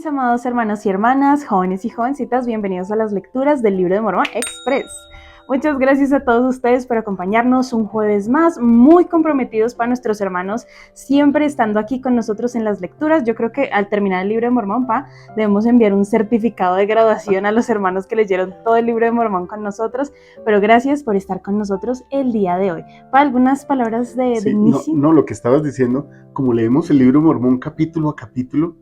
mis amados hermanos y hermanas, jóvenes y jovencitas, bienvenidos a las lecturas del Libro de Mormón Express. Muchas gracias a todos ustedes por acompañarnos un jueves más, muy comprometidos para nuestros hermanos, siempre estando aquí con nosotros en las lecturas. Yo creo que al terminar el Libro de Mormón, debemos enviar un certificado de graduación a los hermanos que leyeron todo el Libro de Mormón con nosotros, pero gracias por estar con nosotros el día de hoy. ¿Algunas palabras de inicio? No, lo que estabas diciendo, como leemos el Libro de Mormón capítulo a capítulo,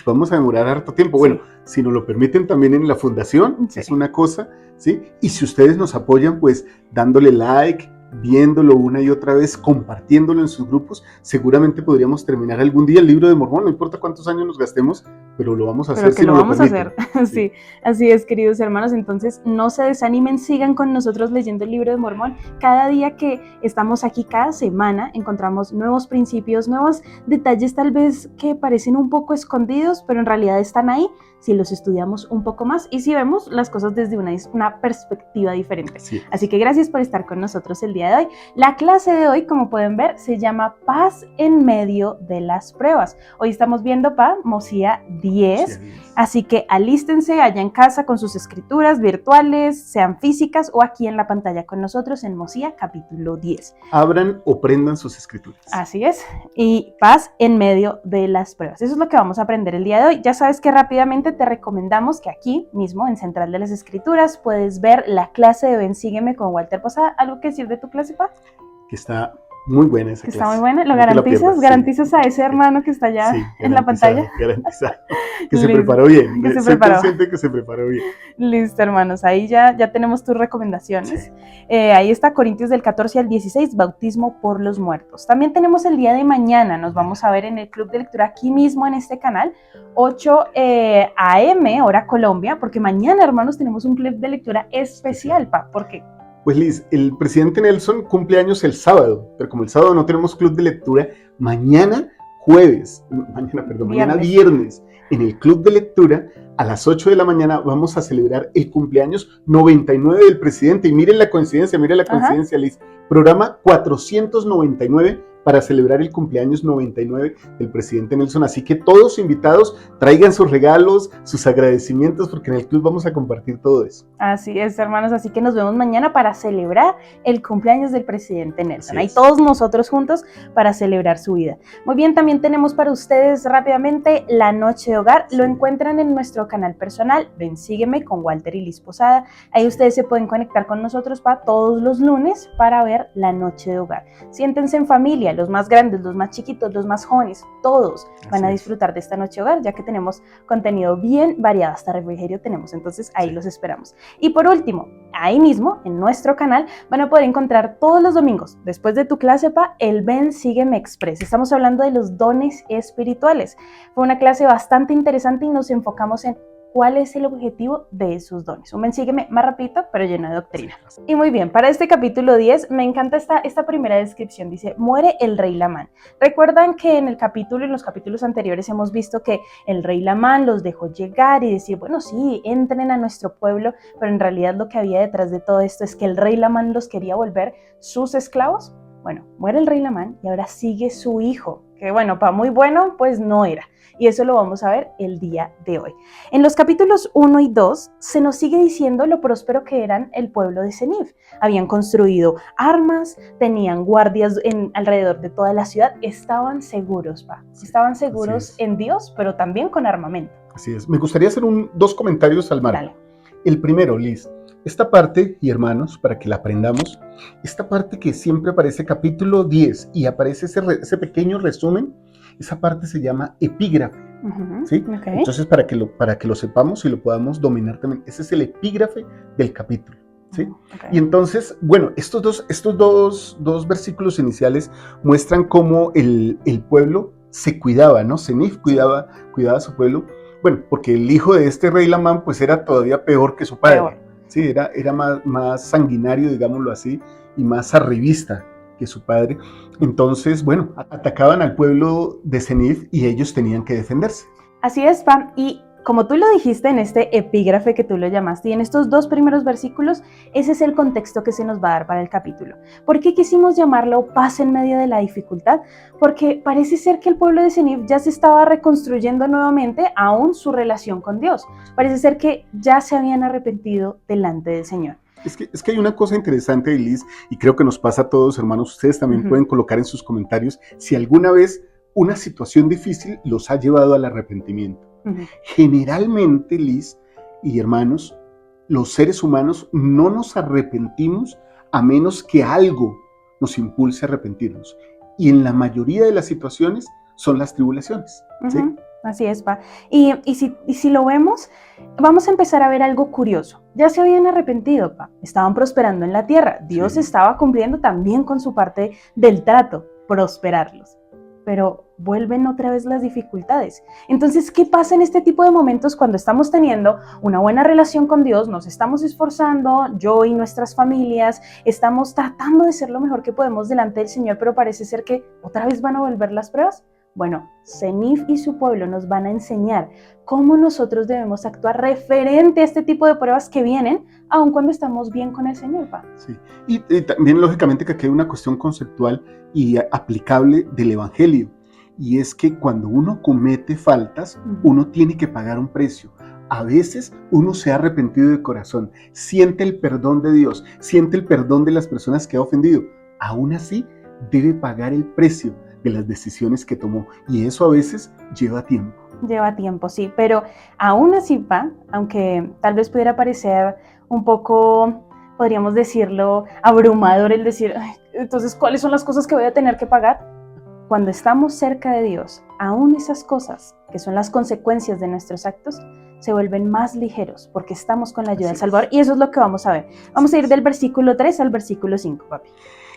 vamos a demorar harto tiempo. Sí. Bueno, si nos lo permiten también en la fundación, Sí. es una cosa, ¿sí? Y si ustedes nos apoyan, pues dándole like, viéndolo una y otra vez, compartiéndolo en sus grupos, seguramente podríamos terminar algún día el Libro de Mormón, no importa cuántos años nos gastemos, pero lo vamos a hacer si nos lo permiten. Sí, así es, queridos hermanos. Entonces, no se desanimen, sigan con nosotros leyendo el Libro de Mormón. Cada día que estamos aquí, cada semana, encontramos nuevos principios, nuevos detalles tal vez que parecen un poco escondidos, pero en realidad están ahí si los estudiamos un poco más y si vemos las cosas desde una perspectiva diferente. Sí. Así que gracias por estar con nosotros el día de hoy. La clase de hoy, como pueden ver, se llama Paz en medio de las pruebas. Hoy estamos viendo Mosía 10, así que alístense allá en casa con sus escrituras virtuales, sean físicas o aquí en la pantalla con nosotros en Mosía capítulo 10. Abran o prendan sus escrituras. Así es, y paz en medio de las pruebas. Eso es lo que vamos a aprender el día de hoy. Ya sabes que rápidamente te recomendamos que aquí mismo en Central de las Escrituras puedes ver la clase de Ven Sígueme con Walter Posada. ¿Algo que decir de tu clase, Paz? Que está muy buena esa clase. Está muy buena. ¿Lo garantizas? ¿Garantizas a ese hermano que está allá en la pantalla? Garantizado. Que se preparó bien. Que se preparó. Consciente que se preparó bien. Listo, hermanos. Ahí ya tenemos tus recomendaciones. Sí. Ahí está Corintios del 14 al 16, bautismo por los muertos. También tenemos el día de mañana. Nos vamos a ver en el club de lectura aquí mismo en este canal, 8 a.m. hora Colombia, porque mañana, hermanos, tenemos un club de lectura especial, ¿Por qué? Pues Liz, el presidente Nelson cumple años el sábado, pero como el sábado no tenemos club de lectura, mañana viernes, en el club de lectura, a las 8 de la mañana vamos a celebrar el cumpleaños 99 del presidente. Y miren la coincidencia, Liz. Programa 499 para celebrar el cumpleaños 99 del presidente Nelson. Así que todos invitados, traigan sus regalos, sus agradecimientos, porque en el club vamos a compartir todo eso. Así es, hermanos. Así que nos vemos mañana para celebrar el cumpleaños del presidente Nelson. Ahí todos nosotros juntos para celebrar su vida. Muy bien, también tenemos para ustedes rápidamente la Noche de Hogar. Lo encuentran en nuestro canal personal, Ven Sígueme con Walter y Liz Posada. Ahí ustedes se pueden conectar con nosotros todos los lunes para ver la Noche de Hogar. Siéntense en familia, los más grandes, los más chiquitos, los más jóvenes, todos van a disfrutar de esta Noche de Hogar, ya que tenemos contenido bien variado, hasta refrigerio tenemos, entonces ahí los esperamos. Y por último, ahí mismo, en nuestro canal, van a poder encontrar todos los domingos, después de tu clase, el Ven Sígueme Express. Estamos hablando de los dones espirituales. Fue una clase bastante interesante y nos enfocamos en cuál es el objetivo de esos dones. Un Ven Sígueme más rapidito, pero lleno de doctrina. Y muy bien, para este capítulo 10, me encanta esta primera descripción. Dice, muere el rey Lamán. Recuerdan que en los capítulos anteriores hemos visto que el rey Lamán los dejó llegar y decir, bueno, sí, entren a nuestro pueblo, pero en realidad lo que había detrás de todo esto es que el rey Lamán los quería volver sus esclavos. Bueno, muere el rey Lamán y ahora sigue su hijo, que bueno, muy bueno, pues no era. Y eso lo vamos a ver el día de hoy. En los capítulos 1 y 2 se nos sigue diciendo lo próspero que eran el pueblo de Senif. Habían construido armas, tenían guardias alrededor de toda la ciudad, estaban seguros, Estaban seguros en Dios, pero también con armamento. Así es. Me gustaría hacer dos comentarios al marco. Dale. El primero, Liz, esta parte, y hermanos, para que la aprendamos, esta parte que siempre aparece capítulo 10 y aparece ese pequeño resumen, esa parte se llama epígrafe, ¿sí? Okay. Entonces, para que lo sepamos y lo podamos dominar también, ese es el epígrafe del capítulo, ¿sí? Okay. Y entonces, bueno, estos dos versículos iniciales muestran cómo el pueblo se cuidaba, ¿no? Senif cuidaba a su pueblo, bueno, porque el hijo de este rey Lamán, pues era todavía peor que su padre, sí, era más sanguinario, digámoslo así, y más arribista que su padre. Entonces, bueno, atacaban al pueblo de Senif y ellos tenían que defenderse. Así es, y como tú lo dijiste en este epígrafe que tú lo llamaste y en estos 2 primeros versículos, ese es el contexto que se nos va a dar para el capítulo. ¿Por qué quisimos llamarlo paz en medio de la dificultad? Porque parece ser que el pueblo de Senif ya se estaba reconstruyendo nuevamente aún su relación con Dios. Parece ser que ya se habían arrepentido delante del Señor. Es que hay una cosa interesante, Elis, y creo que nos pasa a todos, hermanos. Ustedes también pueden colocar en sus comentarios si alguna vez una situación difícil los ha llevado al arrepentimiento. Generalmente, Liz y hermanos, los seres humanos no nos arrepentimos a menos que algo nos impulse a arrepentirnos. Y en la mayoría de las situaciones son las tribulaciones. ¿Sí? Así es, Pa. Y si lo vemos, vamos a empezar a ver algo curioso. Ya se habían arrepentido, Pa. Estaban prosperando en la tierra. Dios estaba cumpliendo también con su parte del trato, prosperarlos. Pero vuelven otra vez las dificultades. Entonces, ¿qué pasa en este tipo de momentos cuando estamos teniendo una buena relación con Dios? Nos estamos esforzando, yo y nuestras familias, estamos tratando de ser lo mejor que podemos delante del Señor, pero parece ser que otra vez van a volver las pruebas. Bueno, Senif y su pueblo nos van a enseñar cómo nosotros debemos actuar referente a este tipo de pruebas que vienen, aun cuando estamos bien con el Señor, Pa. Sí, y también lógicamente que aquí hay una cuestión conceptual y aplicable del Evangelio, y es que cuando uno comete faltas, uno tiene que pagar un precio. A veces uno se ha arrepentido de corazón, siente el perdón de Dios, siente el perdón de las personas que ha ofendido. Aún así, debe pagar el precio de las decisiones que tomó, y eso a veces lleva tiempo. Lleva tiempo, sí, pero aún así, Pa, aunque tal vez pudiera parecer un poco, podríamos decirlo, abrumador el decir, entonces, ¿cuáles son las cosas que voy a tener que pagar? Cuando estamos cerca de Dios, aún esas cosas, que son las consecuencias de nuestros actos, se vuelven más ligeros porque estamos con la ayuda del Salvador, y eso es lo que vamos a ver. Vamos a ir del versículo 3 al versículo 5, papi.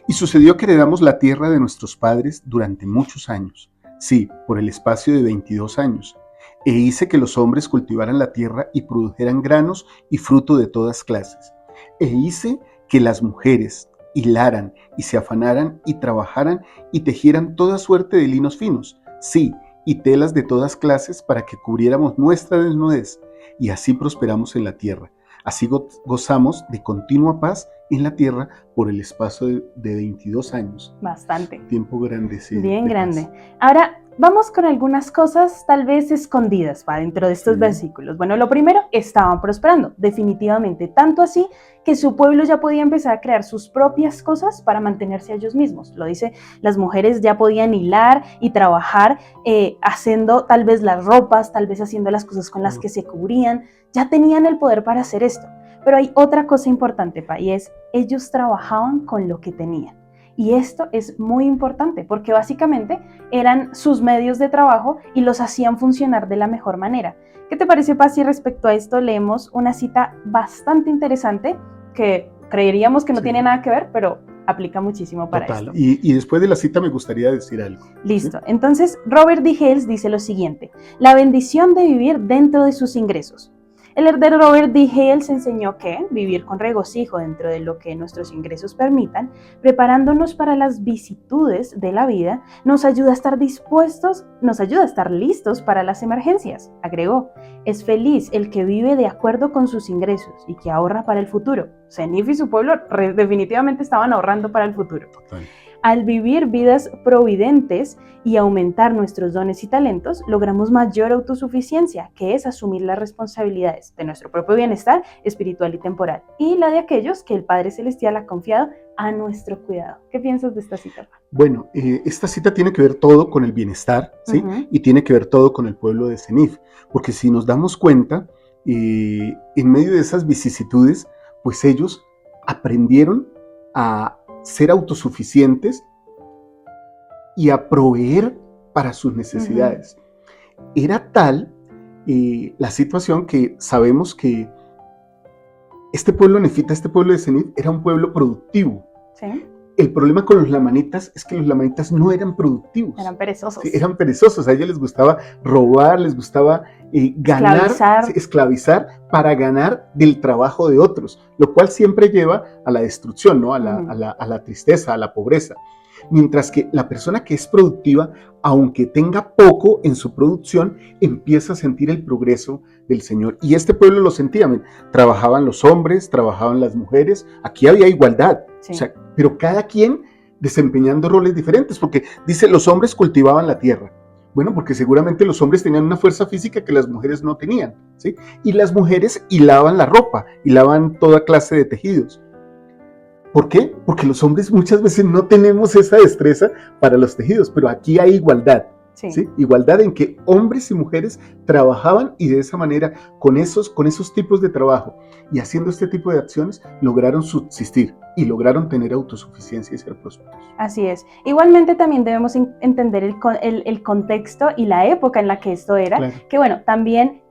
Y sucedió que heredamos la tierra de nuestros padres durante muchos años, sí, por el espacio de 22 años, e hice que los hombres cultivaran la tierra y produjeran granos y fruto de todas clases, e hice que las mujeres hilaran y se afanaran y trabajaran y tejieran toda suerte de linos finos, sí, y telas de todas clases para que cubriéramos nuestra desnudez, y así prosperamos en la tierra. Así gozamos de continua paz en la tierra por el espacio de 22 años. Bastante. Tiempo grande, sí. Bien grande. Ahora, vamos con algunas cosas tal vez escondidas para dentro de estos versículos. Bueno, lo primero, estaban prosperando, definitivamente, tanto así que su pueblo ya podía empezar a crear sus propias cosas para mantenerse a ellos mismos. Lo dice, las mujeres ya podían hilar y trabajar haciendo tal vez las ropas, tal vez haciendo las cosas con las que se cubrían, ya tenían el poder para hacer esto. Pero hay otra cosa importante, Pa, y es, ellos trabajaban con lo que tenían. Y esto es muy importante porque básicamente eran sus medios de trabajo y los hacían funcionar de la mejor manera. ¿Qué te parece, Pa, si respecto a esto leemos una cita bastante interesante que creeríamos que no tiene nada que ver, pero aplica muchísimo para esto? Y después de la cita me gustaría decir algo. Listo. ¿Sí? Entonces, Robert D. Hales dice lo siguiente: la bendición de vivir dentro de sus ingresos. El heredero Robert D. Hales enseñó que vivir con regocijo dentro de lo que nuestros ingresos permitan, preparándonos para las vicisitudes de la vida, nos ayuda a estar listos para las emergencias. Agregó, es feliz el que vive de acuerdo con sus ingresos y que ahorra para el futuro. Senif y su pueblo definitivamente estaban ahorrando para el futuro. Total. Al vivir vidas providentes y aumentar nuestros dones y talentos, logramos mayor autosuficiencia, que es asumir las responsabilidades de nuestro propio bienestar espiritual y temporal, y la de aquellos que el Padre Celestial ha confiado a nuestro cuidado. ¿Qué piensas de esta cita? Bueno, esta cita tiene que ver todo con el bienestar, ¿sí? Y tiene que ver todo con el pueblo de Senif, porque si nos damos cuenta, en medio de esas vicisitudes, pues ellos aprendieron a ser autosuficientes y a proveer para sus necesidades. Era tal la situación que sabemos que este pueblo nefita, este pueblo de Senif, era un pueblo productivo. ¿Sí? El problema con los lamanitas es que los lamanitas no eran productivos. Eran perezosos. Sí, eran perezosos. A ellos les gustaba robar, les gustaba ganar, esclavizar para ganar del trabajo de otros, lo cual siempre lleva a la destrucción, ¿no? A la tristeza, a la pobreza. Mientras que la persona que es productiva, aunque tenga poco en su producción, empieza a sentir el progreso del Señor. Y este pueblo lo sentía, trabajaban los hombres, trabajaban las mujeres, aquí había igualdad, Sí. o sea, pero cada quien desempeñando roles diferentes, porque dice, los hombres cultivaban la tierra. Bueno, porque seguramente los hombres tenían una fuerza física que las mujeres no tenían, ¿sí? Y las mujeres hilaban la ropa, hilaban toda clase de tejidos. ¿Por qué? Porque los hombres muchas veces no tenemos esa destreza para los tejidos, pero aquí hay igualdad. Sí. ¿Sí? Igualdad en que hombres y mujeres trabajaban y de esa manera, con esos tipos de trabajo y haciendo este tipo de acciones, lograron subsistir y lograron tener autosuficiencia y ser prósperos. Así es. Igualmente también debemos entender el contexto y la época en la que esto era, claro. Que bueno, también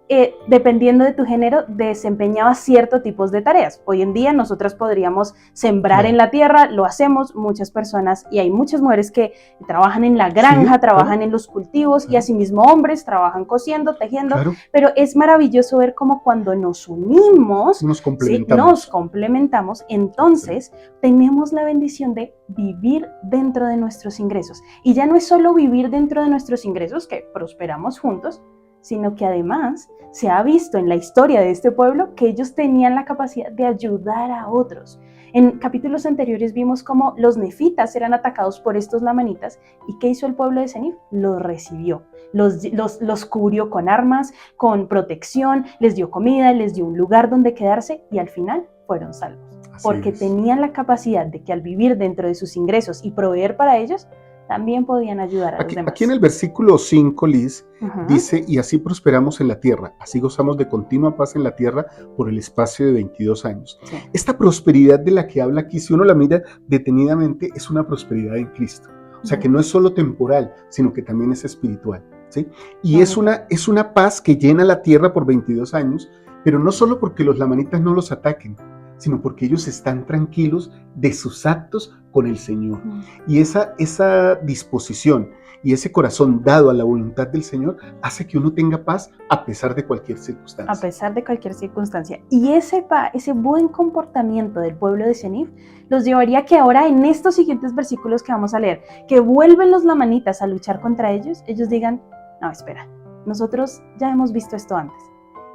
dependiendo de tu género, desempeñaba ciertos tipos de tareas. Hoy en día nosotros podríamos sembrar en la tierra, lo hacemos muchas personas y hay muchas mujeres que trabajan en la granja, trabajan en los cultivos y asimismo hombres trabajan cosiendo, tejiendo, pero es maravilloso ver cómo cuando nos unimos, nos complementamos, entonces tenemos la bendición de vivir dentro de nuestros ingresos. Y ya no es solo vivir dentro de nuestros ingresos, que prosperamos juntos, sino que además se ha visto en la historia de este pueblo que ellos tenían la capacidad de ayudar a otros. En capítulos anteriores vimos cómo los nefitas eran atacados por estos lamanitas y ¿qué hizo el pueblo de Senif? Los recibió, los cubrió con armas, con protección, les dio comida, les dio un lugar donde quedarse y al final fueron salvos. Porque tenían la capacidad de que al vivir dentro de sus ingresos y proveer para ellos, también podían ayudar a los demás. Aquí en el versículo 5, Liz, dice, y así prosperamos en la tierra, así gozamos de continua paz en la tierra por el espacio de 22 años. Sí. Esta prosperidad de la que habla aquí, si uno la mira detenidamente, es una prosperidad en Cristo. O sea, que no es solo temporal, sino que también es espiritual, ¿sí? Y es una paz que llena la tierra por 22 años, pero no solo porque los lamanitas no los ataquen, sino porque ellos están tranquilos de sus actos con el Señor. Y esa disposición y ese corazón dado a la voluntad del Señor hace que uno tenga paz a pesar de cualquier circunstancia. A pesar de cualquier circunstancia. Y ese buen comportamiento del pueblo de Senif los llevaría a que ahora en estos siguientes versículos que vamos a leer, que vuelven los lamanitas a luchar contra ellos digan, no, espera, nosotros ya hemos visto esto antes.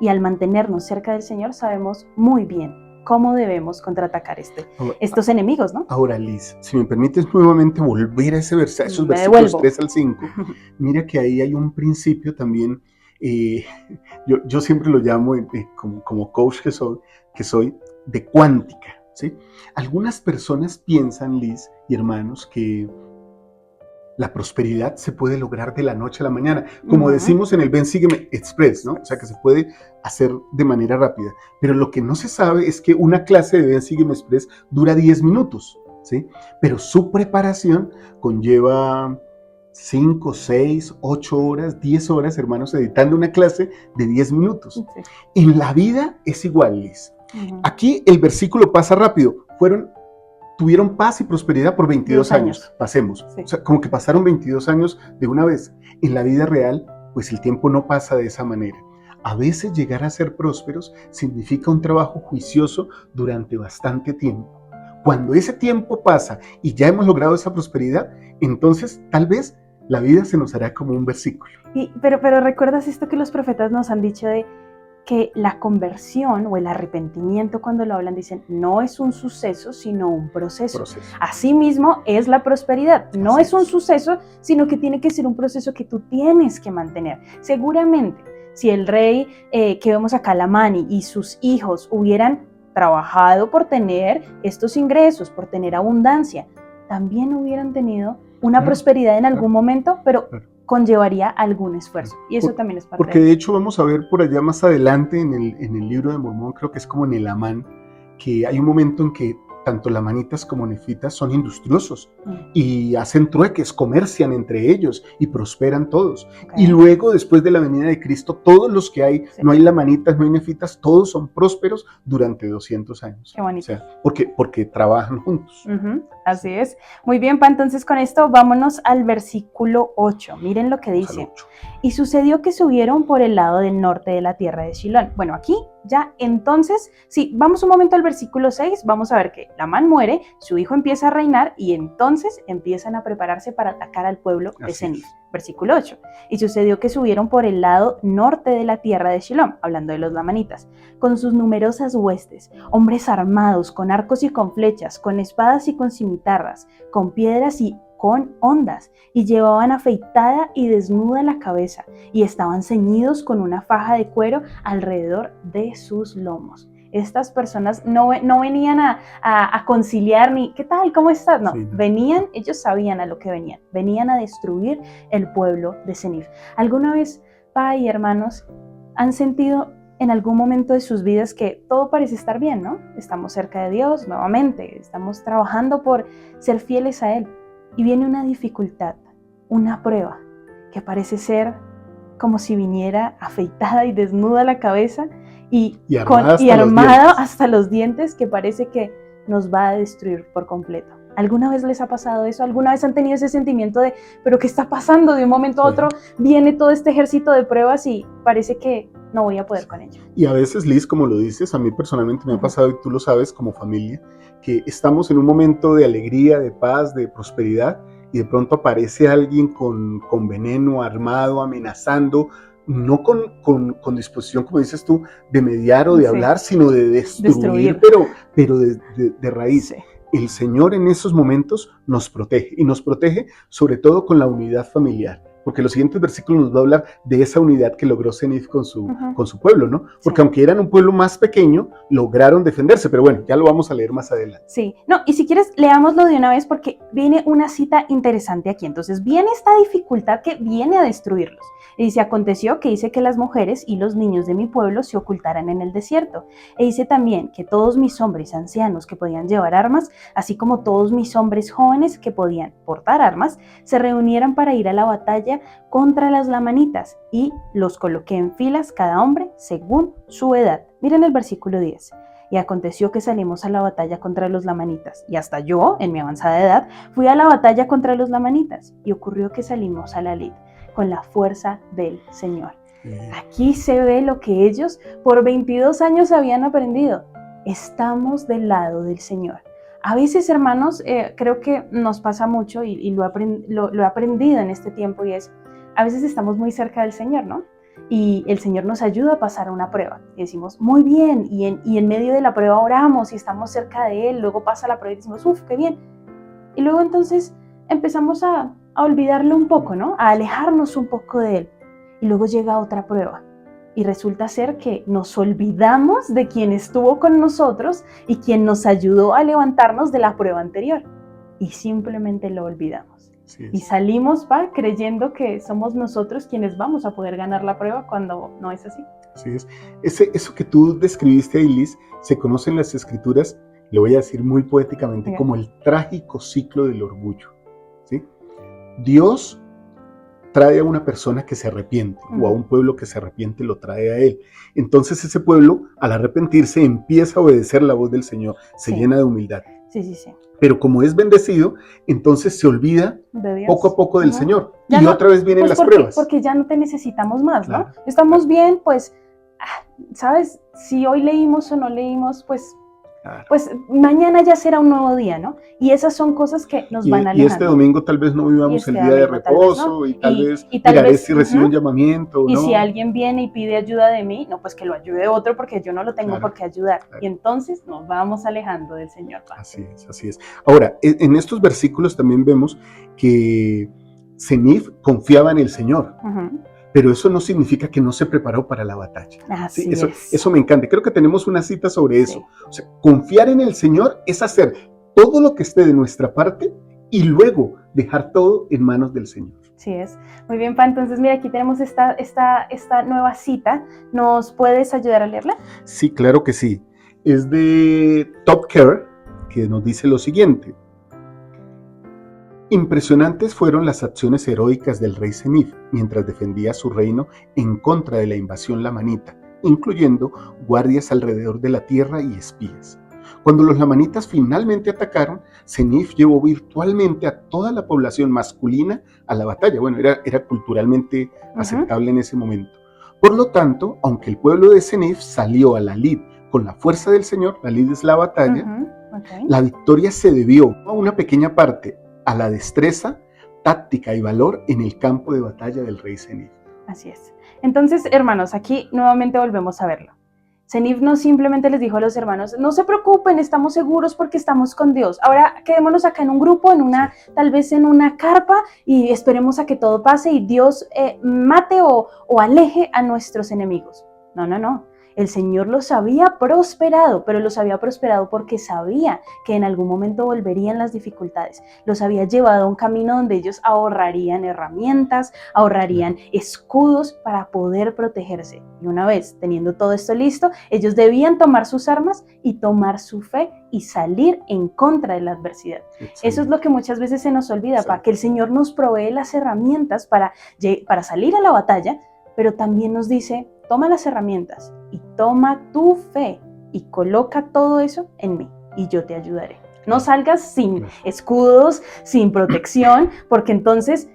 Y al mantenernos cerca del Señor sabemos muy bien cómo debemos contraatacar estos enemigos, ¿no? Ahora, Liz, si me permites nuevamente volver a esos versículos 3 al 5, mira que ahí hay un principio también, yo siempre lo llamo como coach que soy, de cuántica, ¿sí? Algunas personas piensan, Liz y hermanos, que la prosperidad se puede lograr de la noche a la mañana, como decimos en el Ven Sígueme Express, ¿no? O sea, que se puede hacer de manera rápida. Pero lo que no se sabe es que una clase de Ven Sígueme Express dura 10 minutos, ¿sí? Pero su preparación conlleva 5, 6, 8 horas, 10 horas, hermanos, editando una clase de 10 minutos. Sí. En la vida es igual, Liz. Aquí el versículo pasa rápido. Tuvieron paz y prosperidad por 22 años. Pasemos. Sí. O sea, como que pasaron 22 años de una vez. En la vida real, pues el tiempo no pasa de esa manera. A veces llegar a ser prósperos significa un trabajo juicioso durante bastante tiempo. Cuando ese tiempo pasa y ya hemos logrado esa prosperidad, entonces tal vez la vida se nos hará como un versículo. Pero ¿recuerdas esto que los profetas nos han dicho de que la conversión o el arrepentimiento, cuando lo hablan, dicen, no es un suceso, sino un proceso. Asimismo, es la prosperidad. No es un suceso, sino que tiene que ser un proceso que tú tienes que mantener. Seguramente, si el rey que vemos acá, Lamani, y sus hijos hubieran trabajado por tener estos ingresos, por tener abundancia, también hubieran tenido una prosperidad en algún momento, pero conllevaría algún esfuerzo, y eso también es parte porque de hecho vamos a ver por allá más adelante en el libro de Mormón, creo que es como en el Amán, que hay un momento en que tanto lamanitas como nefitas son industriosos y hacen trueques, comercian entre ellos y prosperan todos. Y luego, después de la venida de Cristo, todos los que hay, no hay lamanitas, no hay nefitas, todos son prósperos durante 200 años. Qué bonito. O sea, porque trabajan juntos. Así es. Muy bien, Pa, entonces con esto vámonos al versículo 8. Miren lo que dice. Y sucedió que subieron por el lado del norte de la tierra de Shilón. Bueno, aquí Ya, entonces, sí, vamos un momento al versículo 6, vamos a ver que Lamán muere, su hijo empieza a reinar y entonces empiezan a prepararse para atacar al pueblo de Senif. Versículo 8. Y sucedió que subieron por el lado norte de la tierra de Shilom, hablando de los lamanitas, con sus numerosas huestes, hombres armados, con arcos y con flechas, con espadas y con cimitarras, con piedras y con hondas, y llevaban afeitada y desnuda la cabeza, y estaban ceñidos con una faja de cuero alrededor de sus lomos. Estas personas no venían a conciliar ni, ¿qué tal? ¿Cómo estás? No, sí, venían, ellos sabían a lo que venían a destruir el pueblo de Senif. ¿Alguna vez, pa y hermanos, han sentido en algún momento de sus vidas que todo parece estar bien, ¿no? Estamos cerca de Dios nuevamente, estamos trabajando por ser fieles a Él, y viene una dificultad, una prueba, que parece ser como si viniera afeitada y desnuda la cabeza y armada hasta los dientes, que parece que nos va a destruir por completo. ¿Alguna vez les ha pasado eso? ¿Alguna vez han tenido ese sentimiento de, pero qué está pasando? De un momento a otro viene todo este ejército de pruebas y parece que no voy a poder con ello. Y a veces, Liz, como lo dices, a mí personalmente me ha pasado, y tú lo sabes como familia, que estamos en un momento de alegría, de paz, de prosperidad, y de pronto aparece alguien con veneno, armado, amenazando, no con disposición, como dices tú, de mediar o de hablar, sino de destruir. pero de raíz. Sí. El Señor en esos momentos nos protege, y nos protege sobre todo con la unidad familiar, porque los siguientes versículos nos va a hablar de esa unidad que logró Senif con su pueblo, ¿no? Porque aunque eran un pueblo más pequeño, lograron defenderse, pero bueno, ya lo vamos a leer más adelante. Sí, no, y si quieres, leámoslo de una vez porque viene una cita interesante aquí. Entonces, viene esta dificultad que viene a destruirlos. Y dice, aconteció que hice que las mujeres y los niños de mi pueblo se ocultaran en el desierto. E hice también que todos mis hombres ancianos que podían llevar armas, así como todos mis hombres jóvenes que podían portar armas, se reunieran para ir a la batalla contra las lamanitas, y los coloqué en filas cada hombre según su edad. Miren el versículo 10. Y aconteció que salimos a la batalla contra los lamanitas, y hasta yo, en mi avanzada edad, fui a la batalla contra los lamanitas, y ocurrió que salimos a la lid con la fuerza del Señor. Aquí se ve lo que ellos por 22 años habían aprendido. Estamos del lado del Señor. A veces, hermanos, creo que nos pasa mucho y lo he aprendido en este tiempo, y es, a veces estamos muy cerca del Señor, ¿no? Y el Señor nos ayuda a pasar una prueba. Y decimos, muy bien, y en medio de la prueba oramos y estamos cerca de Él, luego pasa la prueba y decimos, ¡uf, qué bien! Y luego entonces empezamos a olvidarlo un poco, ¿no? A alejarnos un poco de Él. Y luego llega otra prueba. Y resulta ser que nos olvidamos de quien estuvo con nosotros y quien nos ayudó a levantarnos de la prueba anterior. Y simplemente lo olvidamos. Y salimos creyendo que somos nosotros quienes vamos a poder ganar la prueba cuando no es así. Así es. Eso que tú describiste, Liz, se conoce en las Escrituras, le voy a decir muy poéticamente, como el trágico ciclo del orgullo. ¿Sí? Dios trae a una persona que se arrepiente, o a un pueblo que se arrepiente, lo trae a Él. Entonces ese pueblo, al arrepentirse, empieza a obedecer la voz del Señor, se llena de humildad. Sí. Pero como es bendecido, entonces se olvida poco a poco del Señor. Ya y otra vez vienen las pruebas. Porque ya no te necesitamos más, ¿no? Estamos bien, pues, ¿sabes? Si hoy leímos o no leímos, pues mañana ya será un nuevo día, ¿no? Y esas son cosas que nos van alejando. Y este domingo tal vez no vivamos el día de reposo, y tal vez miraré si recibo un llamamiento o no. Y si alguien viene y pide ayuda de mí, no, pues que lo ayude otro, porque yo no lo tengo por qué ayudar. Y entonces nos vamos alejando del Señor. Así es. Ahora, en estos versículos también vemos que Senif confiaba en el Señor. Pero eso no significa que no se preparó para la batalla. Eso me encanta. Creo que tenemos una cita sobre eso. O sea, confiar en el Señor es hacer todo lo que esté de nuestra parte y luego dejar todo en manos del Señor. Sí es. Muy bien, Pa. Entonces, mira, aquí tenemos esta nueva cita. ¿Nos puedes ayudar a leerla? Sí, claro que sí. Es de Top Care, que nos dice lo siguiente. Impresionantes fueron las acciones heroicas del rey Senif mientras defendía su reino en contra de la invasión lamanita, incluyendo guardias alrededor de la tierra y espías. Cuando los lamanitas finalmente atacaron, Senif llevó virtualmente a toda la población masculina a la batalla. Bueno, era culturalmente aceptable en ese momento. Por lo tanto, aunque el pueblo de Senif salió a la lid con la fuerza del Señor, la lid es la batalla, la victoria se debió a una pequeña parte a la destreza, táctica y valor en el campo de batalla del rey Senif. Así es. Entonces, hermanos, aquí nuevamente volvemos a verlo. Senif no simplemente les dijo a los hermanos, no se preocupen, estamos seguros porque estamos con Dios. Ahora quedémonos acá en un grupo, tal vez en una carpa, y esperemos a que todo pase y Dios mate o aleje a nuestros enemigos. No. El Señor los había prosperado, pero los había prosperado porque sabía que en algún momento volverían las dificultades. Los había llevado a un camino donde ellos ahorrarían herramientas, ahorrarían escudos para poder protegerse. Y una vez teniendo todo esto listo, ellos debían tomar sus armas y tomar su fe y salir en contra de la adversidad. Excelente. Eso es lo que muchas veces se nos olvida, sí. Que el Señor nos provee las herramientas para salir a la batalla, pero también nos dice, toma las herramientas y toma tu fe y coloca todo eso en mí y yo te ayudaré. No salgas sin escudos, sin protección, porque entonces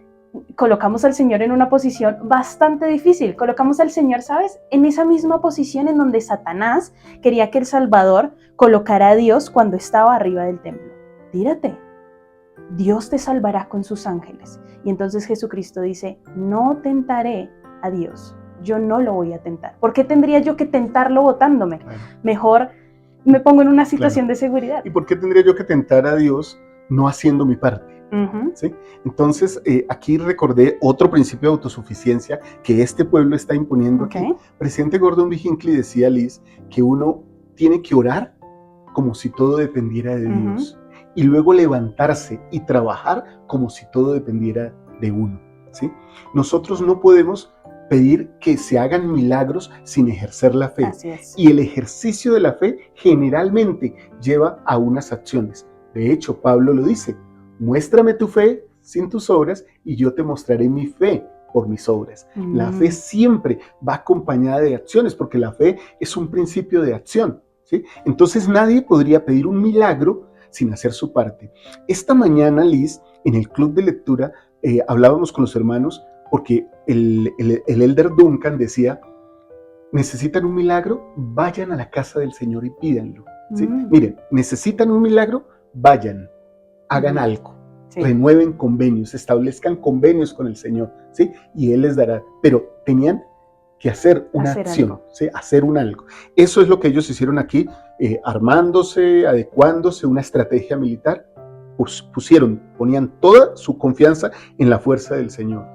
colocamos al Señor en una posición bastante difícil. Colocamos al Señor, ¿sabes? En esa misma posición en donde Satanás quería que el Salvador colocara a Dios cuando estaba arriba del templo. Tírate. Dios te salvará con sus ángeles. Y entonces Jesucristo dice, no tentaré a Dios. Yo no lo voy a tentar. ¿Por qué tendría yo que tentarlo botándome? Claro. Mejor me pongo en una situación de seguridad. ¿Y por qué tendría yo que tentar a Dios no haciendo mi parte? ¿Sí? Entonces, aquí recordé otro principio de autosuficiencia que este pueblo está imponiendo aquí. Presidente Gordon B. Hinckley decía, Liz, que uno tiene que orar como si todo dependiera de Dios y luego levantarse y trabajar como si todo dependiera de uno, ¿sí? Nosotros no podemos pedir que se hagan milagros sin ejercer la fe. Así es. Y el ejercicio de la fe generalmente lleva a unas acciones. De hecho, Pablo lo dice, muéstrame tu fe sin tus obras y yo te mostraré mi fe por mis obras. La fe siempre va acompañada de acciones porque la fe es un principio de acción, ¿sí? Entonces nadie podría pedir un milagro sin hacer su parte. Esta mañana, Liz, en el club de lectura, hablábamos con los hermanos porque el elder Duncan decía, necesitan un milagro, vayan a la casa del Señor y pídanlo. ¿Sí? Miren, necesitan un milagro, vayan, hagan algo, renueven convenios, establezcan convenios con el Señor, ¿sí? Y Él les dará, pero tenían que hacer una acción, ¿sí? Hacer un algo. Eso es lo que ellos hicieron aquí, armándose, adecuándose, una estrategia militar, ponían toda su confianza en la fuerza del Señor.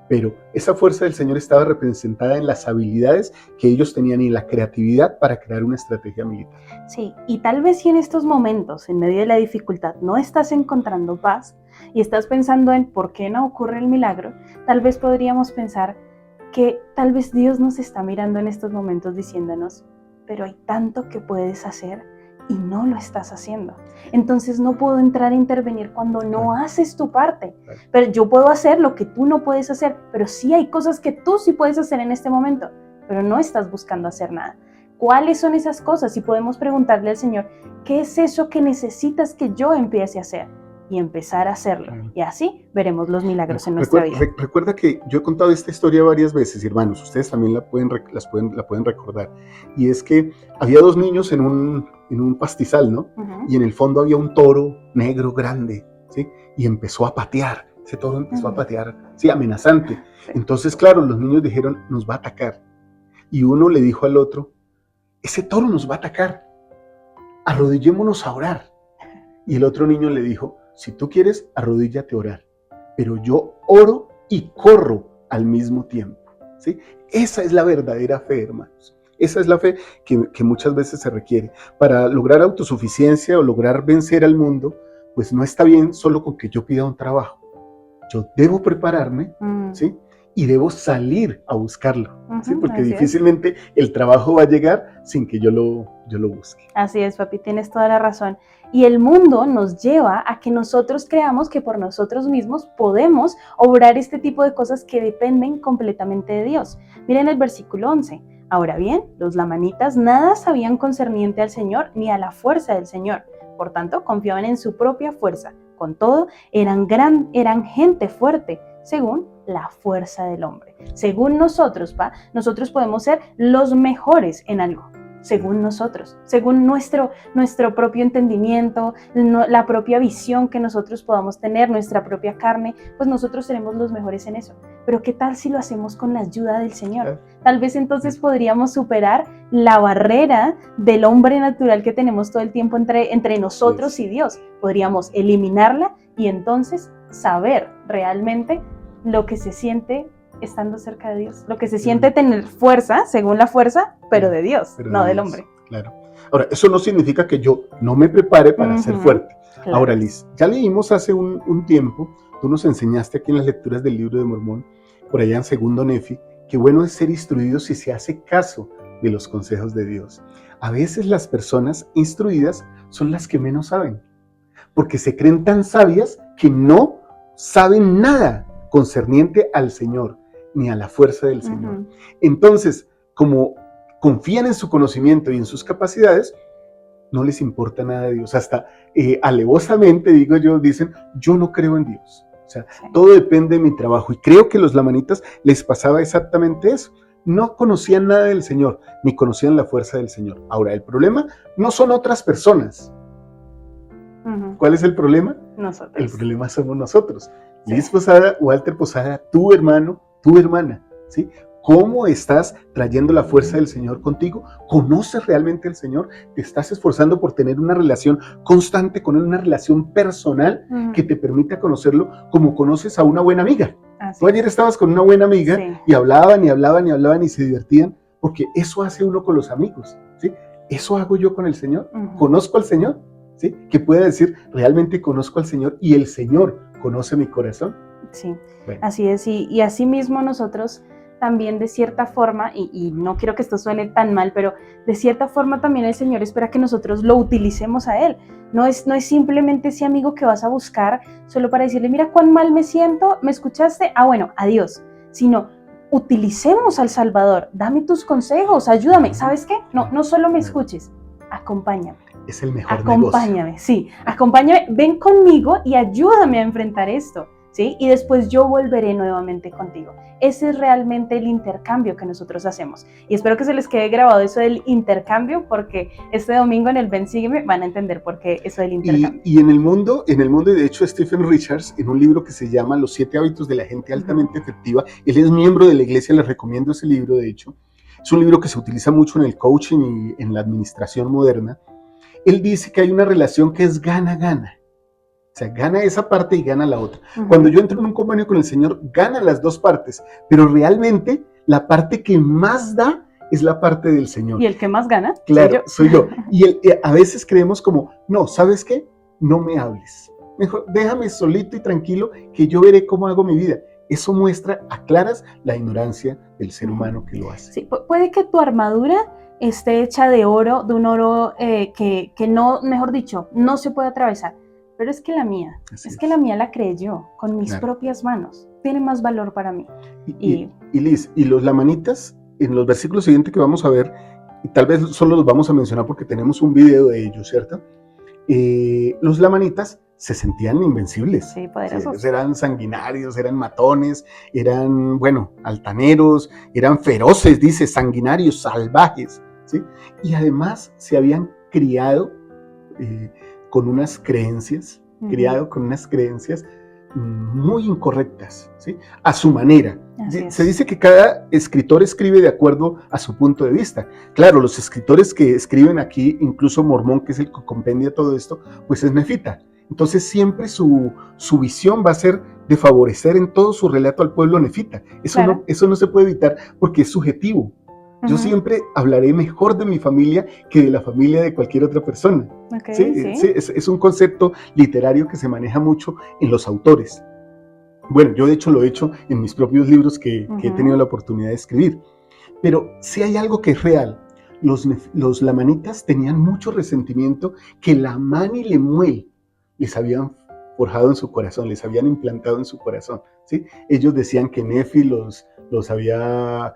Pero esa fuerza del Señor estaba representada en las habilidades que ellos tenían y la creatividad para crear una estrategia militar. Sí, y tal vez si en estos momentos, en medio de la dificultad, no estás encontrando paz y estás pensando en por qué no ocurre el milagro, tal vez podríamos pensar que tal vez Dios nos está mirando en estos momentos diciéndonos, pero hay tanto que puedes hacer y no lo estás haciendo. Entonces no puedo entrar a intervenir cuando no haces tu parte. Pero yo puedo hacer lo que tú no puedes hacer, pero sí hay cosas que tú sí puedes hacer en este momento, pero no estás buscando hacer nada. ¿Cuáles son esas cosas? Y podemos preguntarle al Señor, ¿qué es eso que necesitas que yo empiece a hacer? Y empezar a hacerlo. Y así veremos los milagros en nuestra vida. Recuerda que yo he contado esta historia varias veces, hermanos. Ustedes también la pueden recordar. Y es que había dos niños en un pastizal, ¿no? Y en el fondo había un toro negro grande, ¿sí? Y empezó a patear. Ese toro empezó a patear, sí, amenazante. Entonces, claro, los niños dijeron, nos va a atacar. Y uno le dijo al otro, ese toro nos va a atacar. Arrodillémonos a orar. Y el otro niño le dijo, si tú quieres, arrodíllate a orar, pero yo oro y corro al mismo tiempo, ¿sí? Esa es la verdadera fe, hermanos. Esa es la fe que muchas veces se requiere. Para lograr autosuficiencia o lograr vencer al mundo, pues no está bien solo con que yo pida un trabajo. Yo debo prepararme, ¿sí? Y debo salir a buscarlo, ¿sí? Porque difícilmente el trabajo va a llegar sin que yo lo busque. Así es, papi, tienes toda la razón. Y el mundo nos lleva a que nosotros creamos que por nosotros mismos podemos obrar este tipo de cosas que dependen completamente de Dios. Miren el versículo 11. Ahora bien, los lamanitas nada sabían concerniente al Señor ni a la fuerza del Señor. Por tanto, confiaban en su propia fuerza. Con todo, eran gente fuerte, según la fuerza del hombre. Según nosotros, nosotros podemos ser los mejores en algo. Según nosotros, según nuestro propio entendimiento, la propia visión que nosotros podamos tener, nuestra propia carne, pues nosotros seremos los mejores en eso. Pero ¿qué tal si lo hacemos con la ayuda del Señor? Tal vez entonces podríamos superar la barrera del hombre natural que tenemos todo el tiempo entre nosotros y Dios. Podríamos eliminarla y entonces saber realmente lo que se siente estando cerca de Dios, lo que se siente tener fuerza, según la fuerza, pero de Dios, no del hombre. Claro. Ahora, eso no significa que yo no me prepare para ser fuerte. Claro. Ahora, Liz, ya leímos hace un tiempo, tú nos enseñaste aquí en las lecturas del libro de Mormón, por allá en segundo Nefi, que bueno es ser instruido si se hace caso de los consejos de Dios. A veces las personas instruidas son las que menos saben, porque se creen tan sabias que no saben nada concerniente al Señor, ni a la fuerza del Señor. Entonces, como confían en su conocimiento y en sus capacidades, no les importa nada de Dios. Hasta alevosamente, digo yo, dicen, yo no creo en Dios. O sea, todo depende de mi trabajo. Y creo que a los lamanitas les pasaba exactamente eso. No conocían nada del Señor, ni conocían la fuerza del Señor. Ahora, el problema no son otras personas. ¿Cuál es el problema? Nosotros. El problema somos nosotros. Liz Posada, Walter Posada, tu hermano, tu hermana, ¿sí? ¿Cómo estás trayendo la fuerza del Señor contigo? ¿Conoces realmente al Señor? ¿Te estás esforzando por tener una relación constante con Él, una relación personal que te permita conocerlo como conoces a una buena amiga? Tú ayer estabas con una buena amiga y hablaban y se divertían, porque eso hace uno con los amigos, ¿sí? Eso hago yo con el Señor. ¿Conozco al Señor? ¿Sí? Que pueda decir, realmente conozco al Señor y el Señor conoce mi corazón. Sí, bueno. Así es, y así mismo nosotros también de cierta forma, y no quiero que esto suene tan mal, pero de cierta forma también el Señor espera que nosotros lo utilicemos a Él. No es simplemente ese amigo que vas a buscar solo para decirle, mira cuán mal me siento, ¿me escuchaste? Ah, bueno, adiós. Sino, utilicemos al Salvador, dame tus consejos, ayúdame. ¿Sabes qué? No solo me escuches, acompáñame. Es el mejor acompáñame, negocio. Sí, acompáñame, ven conmigo y ayúdame a enfrentar esto, ¿sí? Y después yo volveré nuevamente contigo. Ese es realmente el intercambio que nosotros hacemos. Y espero que se les quede grabado eso del intercambio, porque este domingo en el Ven Sígueme van a entender por qué eso del intercambio. Y en el mundo, y de hecho Stephen Richards, en un libro que se llama Los 7 hábitos de la gente altamente efectiva, él es miembro de la iglesia, les recomiendo ese libro de hecho. Es un libro que se utiliza mucho en el coaching y en la administración moderna. Él dice que hay una relación que es gana-gana. O sea, gana esa parte y gana la otra. Cuando yo entro en un convenio con el Señor, gana las dos partes, pero realmente la parte que más da es la parte del Señor. ¿Y el que más gana? Claro, soy yo. Y a veces creemos como, no, ¿sabes qué? No me hables. Mejor déjame solito y tranquilo que yo veré cómo hago mi vida. Eso muestra a claras la ignorancia del ser humano que lo hace. Sí, puede que tu armadura esté hecha de oro, de un oro que no, mejor dicho, no se puede atravesar. Pero es que la mía, la mía la creé yo, con mis propias manos. Tiene más valor para mí. Y Liz, y los lamanitas, en los versículos siguientes que vamos a ver, y tal vez solo los vamos a mencionar porque tenemos un video de ellos, ¿cierto? Los lamanitas se sentían invencibles. Sí, poderosos. Sí, eran sanguinarios, eran matones, eran, altaneros, eran feroces, dice, sanguinarios, salvajes, ¿sí? Y además se habían criado con unas creencias, muy incorrectas, ¿sí? A su manera. Se dice que cada escritor escribe de acuerdo a su punto de vista. Claro, los escritores que escriben aquí, incluso Mormón, que es el que compendia todo esto, pues es nefita. Entonces siempre su visión va a ser de favorecer en todo su relato al pueblo nefita. Eso no se puede evitar porque es subjetivo. Yo siempre hablaré mejor de mi familia que de la familia de cualquier otra persona. ¿Sí? Es un concepto literario que se maneja mucho en los autores. Bueno, yo de hecho lo he hecho en mis propios libros que he tenido la oportunidad de escribir. Pero sí hay algo que es real. Los lamanitas tenían mucho resentimiento que Lamán y Lemuel les habían forjado en su corazón, les habían implantado en su corazón, ¿sí? Ellos decían que Nefi los había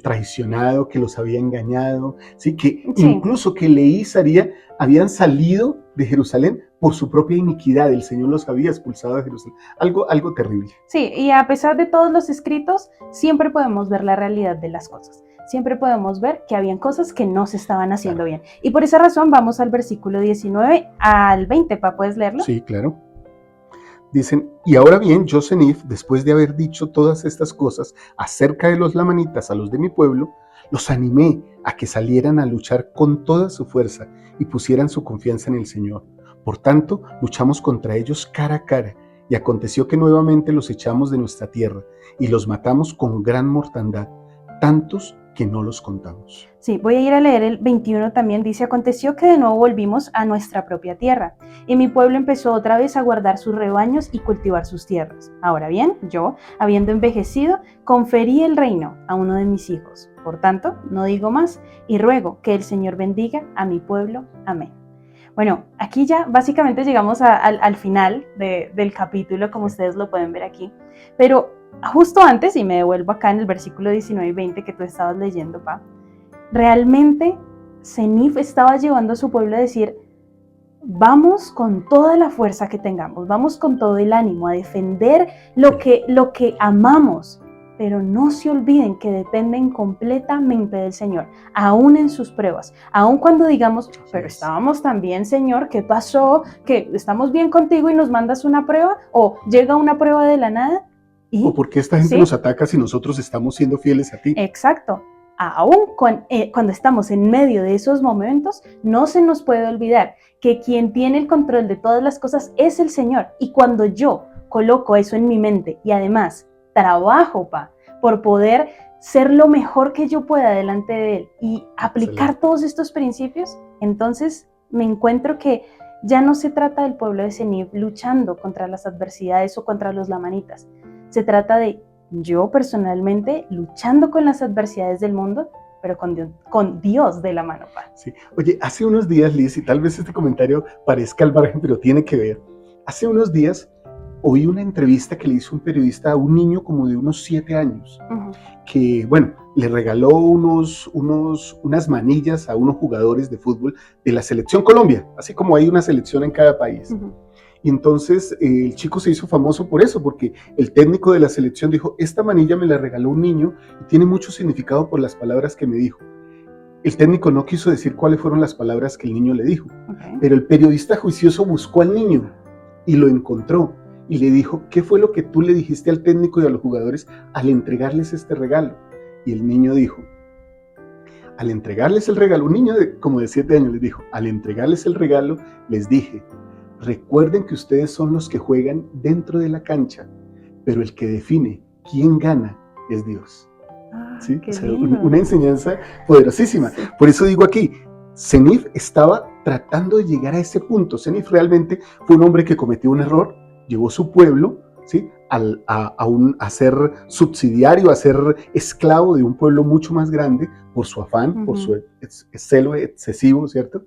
traicionado, que los había engañado, ¿sí? Incluso que Leí y Saría habían salido de Jerusalén por su propia iniquidad. El Señor los había expulsado de Jerusalén. Algo terrible. Sí, y a pesar de todos los escritos, siempre podemos ver la realidad de las cosas. Siempre podemos ver que habían cosas que no se estaban haciendo bien. Y por esa razón vamos al versículo 19 al 20, ¿puedes leerlo? Sí, claro. Dicen, y ahora bien, yo, Senif, después de haber dicho todas estas cosas acerca de los lamanitas a los de mi pueblo, los animé a que salieran a luchar con toda su fuerza y pusieran su confianza en el Señor. Por tanto, luchamos contra ellos cara a cara, y aconteció que nuevamente los echamos de nuestra tierra y los matamos con gran mortandad, tantos que no los contamos. Sí, voy a ir a leer el 21 también. Dice, aconteció que de nuevo volvimos a nuestra propia tierra, y mi pueblo empezó otra vez a guardar sus rebaños y cultivar sus tierras. Ahora bien, yo, habiendo envejecido, conferí el reino a uno de mis hijos. Por tanto, no digo más, y ruego que el Señor bendiga a mi pueblo. Amén. Bueno, aquí ya básicamente llegamos al final del capítulo, como ustedes lo pueden ver aquí, pero justo antes, y me devuelvo acá en el versículo 19 y 20 que tú estabas leyendo, realmente Senif estaba llevando a su pueblo a decir, vamos con toda la fuerza que tengamos, vamos con todo el ánimo a defender lo que amamos, pero no se olviden que dependen completamente del Señor, aún en sus pruebas, aún cuando digamos, pero estábamos tan bien, Señor, ¿qué pasó? ¿Que estamos bien contigo y nos mandas una prueba? ¿O llega una prueba de la nada? ¿O por qué esta gente nos ataca si nosotros estamos siendo fieles a ti? Exacto. Aún cuando estamos en medio de esos momentos, no se nos puede olvidar que quien tiene el control de todas las cosas es el Señor. Y cuando yo coloco eso en mi mente y además trabajo por poder ser lo mejor que yo pueda delante de Él y aplicar todos estos principios, entonces me encuentro que ya no se trata del pueblo de Senif luchando contra las adversidades o contra los lamanitas. Se trata de yo personalmente luchando con las adversidades del mundo, pero con Dios de la mano. Sí. Oye, hace unos días, Liz, y tal vez este comentario parezca al margen, pero tiene que ver. Hace unos días oí una entrevista que le hizo un periodista a un niño como de unos 7 años, que, bueno, le regaló unas manillas a unos jugadores de fútbol de la selección Colombia, así como hay una selección en cada país. Y entonces el chico se hizo famoso por eso, porque el técnico de la selección dijo, esta manilla me la regaló un niño y tiene mucho significado por las palabras que me dijo. El técnico no quiso decir cuáles fueron las palabras que el niño le dijo, pero el periodista juicioso buscó al niño y lo encontró y le dijo, ¿qué fue lo que tú le dijiste al técnico y a los jugadores al entregarles este regalo? Y el niño dijo, al entregarles el regalo, un niño como de 7 años les dijo, al entregarles el regalo les dije, recuerden que ustedes son los que juegan dentro de la cancha, pero el que define quién gana es Dios. ¿Sí? O sea, una enseñanza poderosísima. Sí. Por eso digo aquí, Senif estaba tratando de llegar a ese punto. Senif realmente fue un hombre que cometió un error, llevó su pueblo, ¿sí? a ser subsidiario, a ser esclavo de un pueblo mucho más grande por su afán, por su celo excesivo, ¿cierto?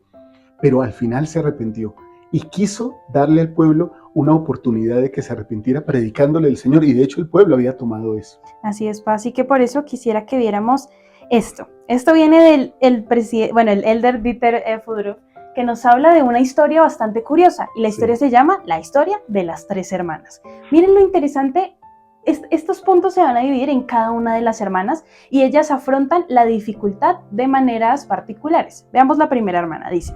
Pero al final se arrepintió y quiso darle al pueblo una oportunidad de que se arrepintiera predicándole el Señor, y de hecho el pueblo había tomado eso. Así es, así que por eso quisiera que viéramos esto. Esto viene del el elder Dieter Fudrup, que nos habla de una historia bastante curiosa, y la historia se llama La historia de las 3 hermanas. Miren lo interesante, estos puntos se van a dividir en cada una de las hermanas, y ellas afrontan la dificultad de maneras particulares. Veamos la primera hermana, dice.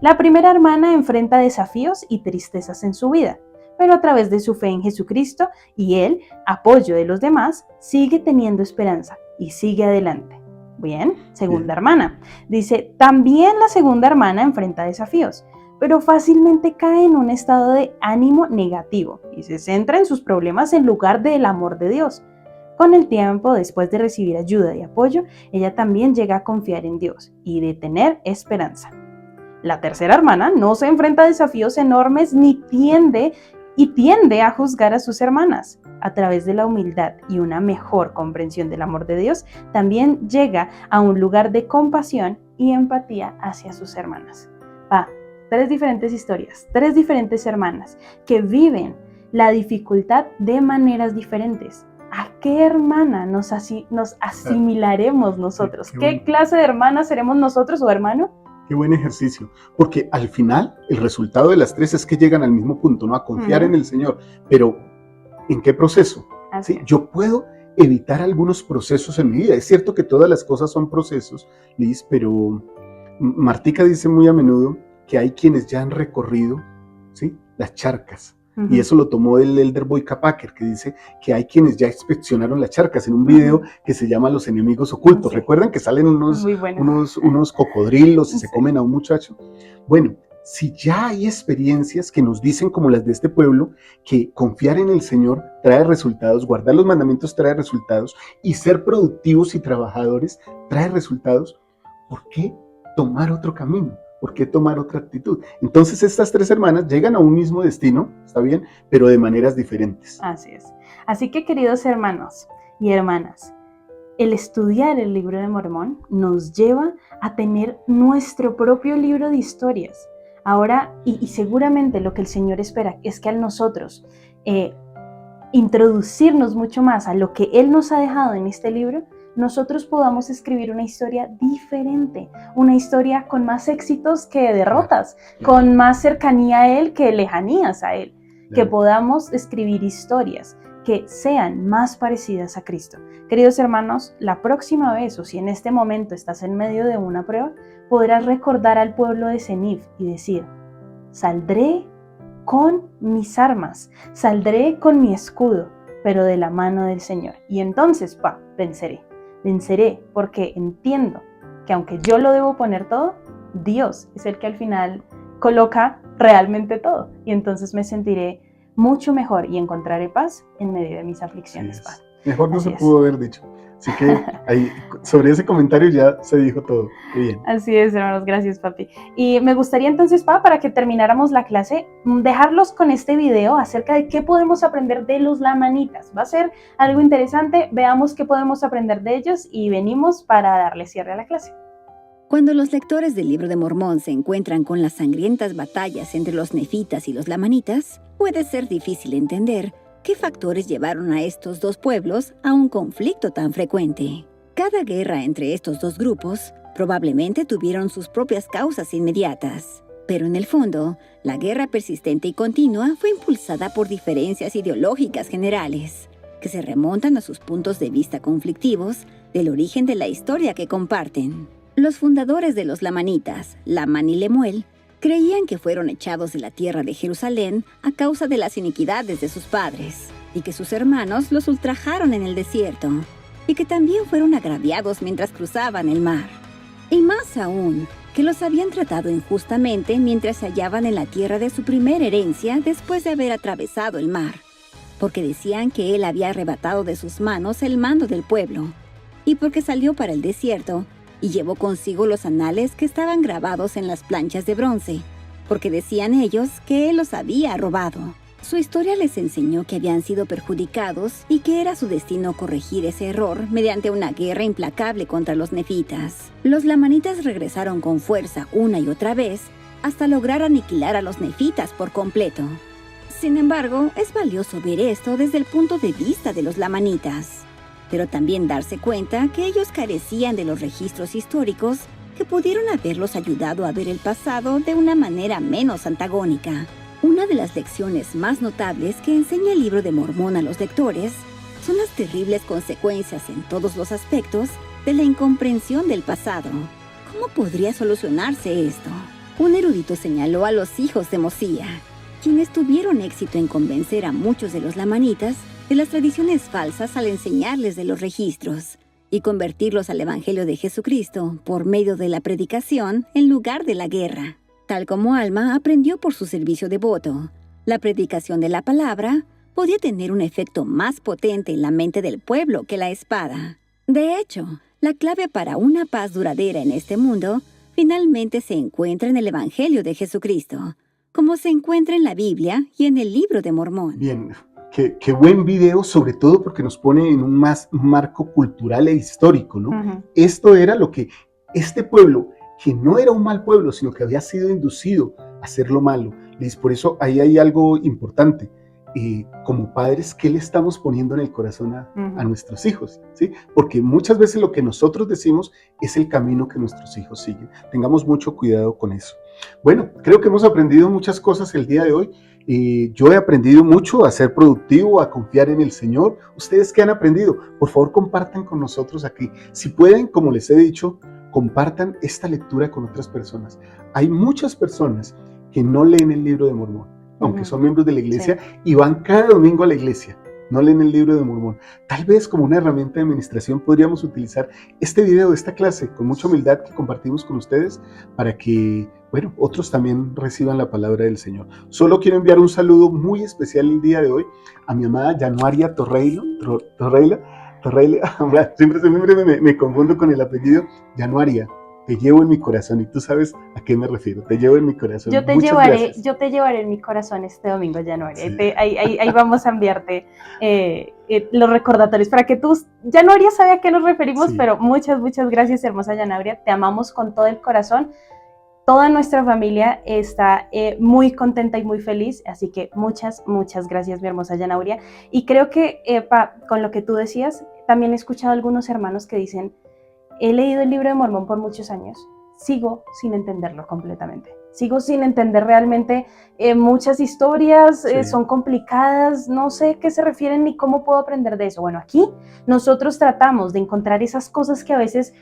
La primera hermana enfrenta desafíos y tristezas en su vida, pero a través de su fe en Jesucristo y el apoyo de los demás, sigue teniendo esperanza y sigue adelante. Bien, segunda hermana. Dice, también la segunda hermana enfrenta desafíos, pero fácilmente cae en un estado de ánimo negativo y se centra en sus problemas en lugar del amor de Dios. Con el tiempo, después de recibir ayuda y apoyo, ella también llega a confiar en Dios y de tener esperanza. La tercera hermana no se enfrenta a desafíos enormes ni tiende a juzgar a sus hermanas. A través de la humildad y una mejor comprensión del amor de Dios, también llega a un lugar de compasión y empatía hacia sus hermanas. 3 diferentes historias, 3 diferentes hermanas que viven la dificultad de maneras diferentes. ¿A qué hermana nos asimilaremos nosotros? ¿Qué clase de hermana seremos nosotros o hermano? Qué buen ejercicio, porque al final el resultado de las tres es que llegan al mismo punto, ¿no? A confiar en el Señor, pero ¿en qué proceso? ¿Sí? Yo puedo evitar algunos procesos en mi vida. Es cierto que todas las cosas son procesos, Liz, pero Martica dice muy a menudo que hay quienes ya han recorrido, ¿sí?, las charcas. Y eso lo tomó el elder Boyka Packer, que dice que hay quienes ya inspeccionaron las charcas en un video que se llama Los enemigos ocultos. Sí. ¿Recuerdan que salen unos cocodrilos y se comen a un muchacho? Bueno, si ya hay experiencias que nos dicen, como las de este pueblo, que confiar en el Señor trae resultados, guardar los mandamientos trae resultados, y ser productivos y trabajadores trae resultados, ¿por qué tomar otro camino? ¿Por qué tomar otra actitud? Entonces estas tres hermanas llegan a un mismo destino, ¿está bien? Pero de maneras diferentes. Así es. Así que, queridos hermanos y hermanas, el estudiar el libro de Mormón nos lleva a tener nuestro propio libro de historias. Ahora, y seguramente lo que el Señor espera es que al nosotros introducirnos mucho más a lo que Él nos ha dejado en este libro, nosotros podamos escribir una historia diferente, una historia con más éxitos que derrotas, con más cercanía a Él que lejanías a Él, que podamos escribir historias que sean más parecidas a Cristo. Queridos hermanos, la próxima vez, o si en este momento estás en medio de una prueba, podrás recordar al pueblo de Senif y decir: saldré con mis armas, saldré con mi escudo, pero de la mano del Señor. Y entonces, venceré, porque entiendo que aunque yo lo debo poner todo, Dios es el que al final coloca realmente todo. Y entonces me sentiré mucho mejor y encontraré paz en medio de mis aflicciones. Mejor no se pudo haber dicho. Así que ahí, sobre ese comentario ya se dijo todo. Qué bien. Así es, hermanos. Gracias, papi. Y me gustaría entonces, para que termináramos la clase, dejarlos con este video acerca de qué podemos aprender de los lamanitas. Va a ser algo interesante. Veamos qué podemos aprender de ellos y venimos para darle cierre a la clase. Cuando los lectores del Libro de Mormón se encuentran con las sangrientas batallas entre los nefitas y los lamanitas, puede ser difícil entender ¿qué factores llevaron a estos dos pueblos a un conflicto tan frecuente? Cada guerra entre estos dos grupos probablemente tuvieron sus propias causas inmediatas, pero en el fondo, la guerra persistente y continua fue impulsada por diferencias ideológicas generales, que se remontan a sus puntos de vista conflictivos del origen de la historia que comparten. Los fundadores de los lamanitas, Laman y Lemuel, creían que fueron echados de la tierra de Jerusalén a causa de las iniquidades de sus padres, y que sus hermanos los ultrajaron en el desierto, y que también fueron agraviados mientras cruzaban el mar. Y más aún, que los habían tratado injustamente mientras se hallaban en la tierra de su primera herencia después de haber atravesado el mar, porque decían que él había arrebatado de sus manos el mando del pueblo, y porque salió para el desierto, y llevó consigo los anales que estaban grabados en las planchas de bronce, porque decían ellos que él los había robado. Su historia les enseñó que habían sido perjudicados y que era su destino corregir ese error mediante una guerra implacable contra los nefitas. Los lamanitas regresaron con fuerza una y otra vez hasta lograr aniquilar a los nefitas por completo. Sin embargo, es valioso ver esto desde el punto de vista de los lamanitas, pero también darse cuenta que ellos carecían de los registros históricos que pudieron haberlos ayudado a ver el pasado de una manera menos antagónica. Una de las lecciones más notables que enseña el Libro de Mormón a los lectores son las terribles consecuencias en todos los aspectos de la incomprensión del pasado. ¿Cómo podría solucionarse esto? Un erudito señaló a los hijos de Mosía, quienes tuvieron éxito en convencer a muchos de los lamanitas de las tradiciones falsas al enseñarles de los registros y convertirlos al Evangelio de Jesucristo por medio de la predicación en lugar de la guerra. Tal como Alma aprendió por su servicio devoto, la predicación de la palabra podía tener un efecto más potente en la mente del pueblo que la espada. De hecho, la clave para una paz duradera en este mundo finalmente se encuentra en el Evangelio de Jesucristo, como se encuentra en la Biblia y en el Libro de Mormón. Bien. Qué buen video, sobre todo porque nos pone en un marco cultural e histórico, ¿no? Uh-huh. Esto era lo que este pueblo, que no era un mal pueblo, sino que había sido inducido a hacer lo malo. Por eso ahí hay algo importante. como padres, ¿qué le estamos poniendo en el corazón a Ujú. nuestros hijos? ¿Sí? Porque muchas veces lo que nosotros decimos es el camino que nuestros hijos siguen. Tengamos mucho cuidado con eso. Bueno, creo que hemos aprendido muchas cosas el día de hoy. Yo he aprendido mucho a ser productivo, a confiar en el Señor. ¿Ustedes qué han aprendido? Por favor, compartan con nosotros aquí. Si pueden, como les he dicho, compartan esta lectura con otras personas. Hay muchas personas que no leen el libro de Mormón, aunque son miembros de la iglesia, Sí. y van cada domingo a la iglesia. No leen el libro de Mormón. Tal vez como una herramienta de administración podríamos utilizar este video, esta clase, con mucha humildad que compartimos con ustedes para que, bueno, otros también reciban la palabra del Señor. Solo quiero enviar un saludo muy especial el día de hoy a mi amada Januaria Torreila, siempre me confundo con el apellido. Januaria, te llevo en mi corazón, y tú sabes a qué me refiero. Te llevo en mi corazón. Yo te llevaré en mi corazón este domingo, Januaria. Sí. Ahí vamos a enviarte los recordatorios para que tú, Januaria sabe a qué nos referimos, Sí. pero muchas gracias, hermosa Januaria. Te amamos con todo el corazón. Toda nuestra familia está muy contenta y muy feliz, así que muchas gracias, mi hermosa Januaria. Y creo que con lo que tú decías, también he escuchado a algunos hermanos que dicen: he leído el libro de Mormón por muchos años, sigo sin entenderlo completamente. Sigo sin entender realmente muchas historias, Sí. son complicadas, no sé qué se refieren ni cómo puedo aprender de eso. Bueno, aquí nosotros tratamos de encontrar esas cosas que a veces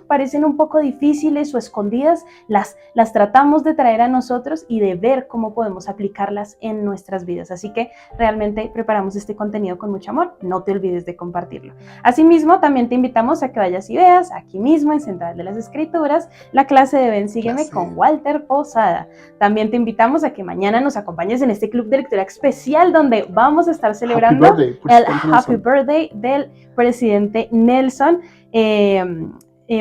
parecen un poco difíciles o escondidas, las tratamos de traer a nosotros y de ver cómo podemos aplicarlas en nuestras vidas. Así que realmente preparamos este contenido con mucho amor, no te olvides de compartirlo. Asimismo, también te invitamos a que vayas y veas aquí mismo en Central de las Escrituras la clase de Ven, Sígueme con Walter Posada. También te invitamos a que mañana nos acompañes en este club de lectura especial donde vamos a estar celebrando el Happy Birthday del presidente Nelson.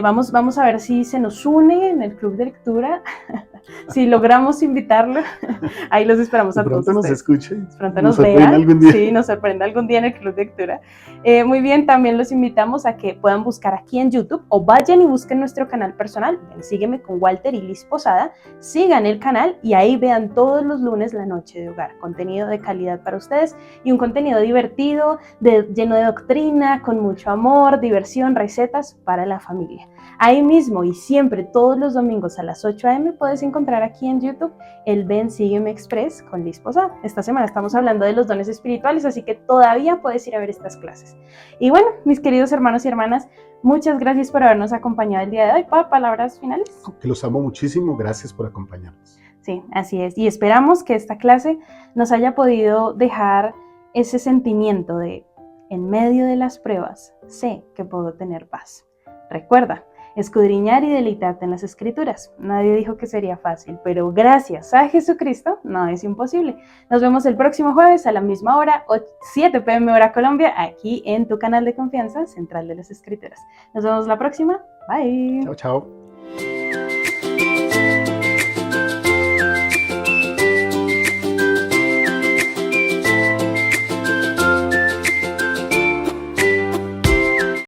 Vamos a ver si se nos une en el club de lectura, si logramos invitarlo. Ahí los esperamos a todos ustedes. Pronto nos vean, algún día. Sí, nos sorprenda algún día en el club de lectura. Muy bien, también los invitamos a que puedan buscar aquí en YouTube o vayan y busquen nuestro canal personal. Sígueme con Walter y Liz Posada. Sigan el canal y ahí vean todos los lunes la noche de hogar. Contenido de calidad para ustedes y un contenido divertido, lleno de doctrina, con mucho amor, diversión, recetas para la familia. Ahí mismo y siempre todos los domingos a las 8 a.m. puedes encontrar aquí en YouTube el Ven, Sígueme Express con Liz Posada. Esta semana estamos hablando de los dones espirituales, así que todavía puedes ir a ver estas clases. Y bueno, mis queridos hermanos y hermanas, muchas gracias por habernos acompañado el día de hoy. ¿Palabras finales? Que los amo muchísimo, gracias por acompañarnos. Sí, así es. Y esperamos que esta clase nos haya podido dejar ese sentimiento de, en medio de las pruebas, sé que puedo tener paz. Recuerda, escudriñar y deleitarte en las Escrituras. Nadie dijo que sería fácil, pero gracias a Jesucristo no es imposible. Nos vemos el próximo jueves a la misma hora, 7 p.m. hora Colombia, aquí en tu canal de confianza, Central de las Escrituras. Nos vemos la próxima. Bye. Chao, chao.